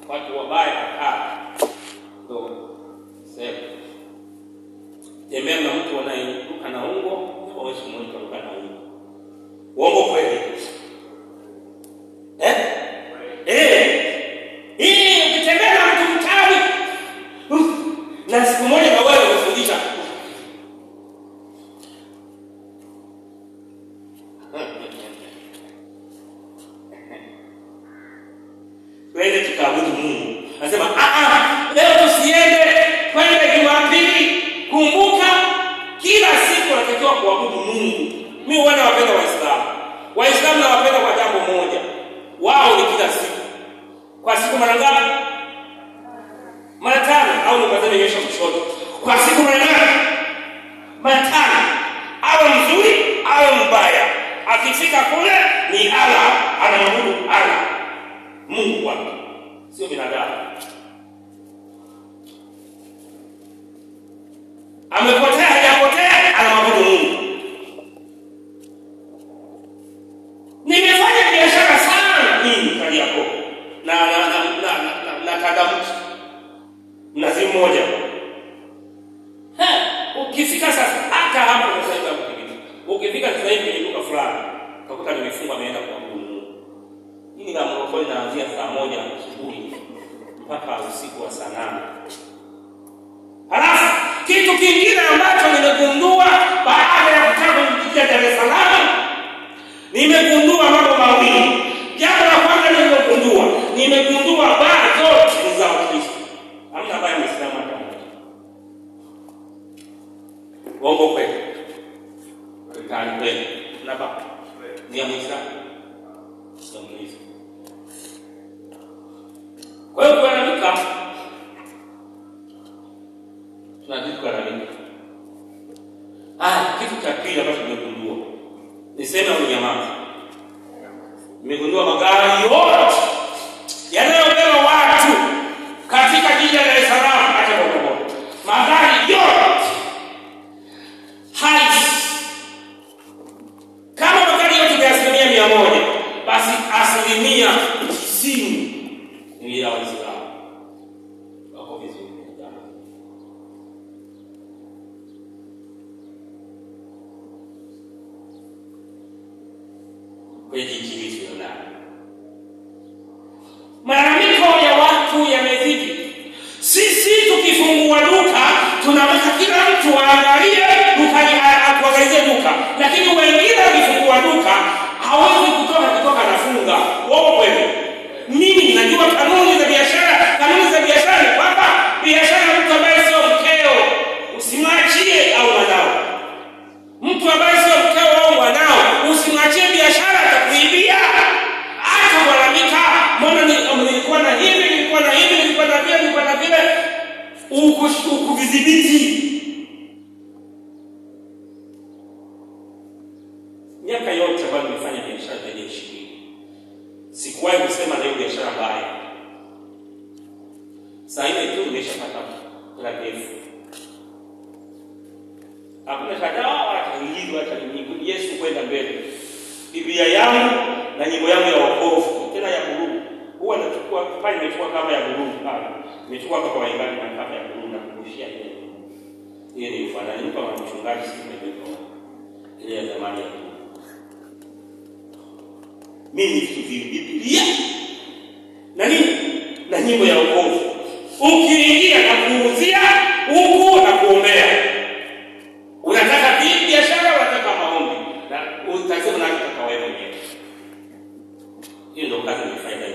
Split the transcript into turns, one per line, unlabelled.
watu wabaya ndio sema tembea na mtu anayeruka na ungo au simuoni kuruka na ungo. Uongo kweli? Ukitembea na mtu mtawi na siku moja na wewe unafundisha twende tukaabudu Mungu. Anasema leo tusiende kwenda Jumapili. Kumbuka kila siku unatakiwa kuabudu Mungu. Mimi wana wapenda Waislamu na wapenda kwa jambo moja. Wao ni kila siku. Kwa siku mara ngapi? Mara 5 au nikazana Yesu kushoto. Kwa siku mara ngapi? Mara 5. Awe mzuri, awe mbaya. Akifika kule ni Allah, anamwabudu Allah. Mungu wake. Sio binadamu. Amepotea hajapotea, anamwabudu Mungu. Nimefanya biashara sana mimi kali yako. Na kadamuti. Mnazi mmoja. Ukifika sasa hata hapo unaweza kupigana. Ukifika sasa hivi kwenye duka fulani, utakuta nimefungwa ameenda kuabudu Mungu. Hili la mrokole naanzia saa 1 asubuhi mpaka usiku wa saa 8. Halafu kitu kingine ambacho nimegundua baada ya kutoka kufikia Dar es Salaam, nimegundua mambo mawili. Jambo la kwanza nimegundua baa zote za Ukristo. Hamna baa ya Muislamu hata moja. Uongo kweli? Kali kweli. Na baa ni ya Muislamu. Sio Muislamu. Kwa hiyo tunaandika kitu cha pili ambacho nimegundua. Niseme unyamaza. Nimegundua magari yote yanayobeba watu katika jiji la Dar es Salaam hata kwa magari yote kama magari yote ni 100%, basi 90% ni ya Waislamu. Wako vizuri. Kwenye jiji la malalamiko ya watu yamezidi. Sisi tukifungua duka tunaweka kila mtu aangalie duka akuangalie duka, lakini wengine wakifungua duka hawezi kutoka nafunga. Wao kweli? Mimi ninajua kanuni za biashara. Kanuni za biashara ni kwamba biashara mtu ambaye sio mkeo usimwachie au mwanao. Mtu ambaye sio mkeo au mwanao usimwachie biashara, atakuibia. Hata walalamika, mbona nilikuwa na hivi, nilikuwa na hivi, nilikuwa na vile, nilikuwa na vile. Ukudhibiti. Miaka yote ambayo nimefanya biashara zaidi ya 20, sikuwahi kusema leo biashara mbaya. Sasa hivi tu nimeshapata hela. Hakuna shaka ataingizwa hata nyimbo Yesu kwenda mbele. Biblia yangu na nyimbo yangu ya wokovu tena ya buruu huwa nachukua pale, nimechukua kama ya buruu pale. Nimechukua kama waimbaji na kama ya buruu na kushia ile. Ile ni ufanani kama mchungaji siku ile ya zamani ya mimi Biblia na nini na nyimbo ya wokovu. Ukiingia na kuuzia huku na kuombea. Unataka biashara, unataka maombi na utasema unataka wewe mwenyewe. Hiyo ndio kazi ni faida.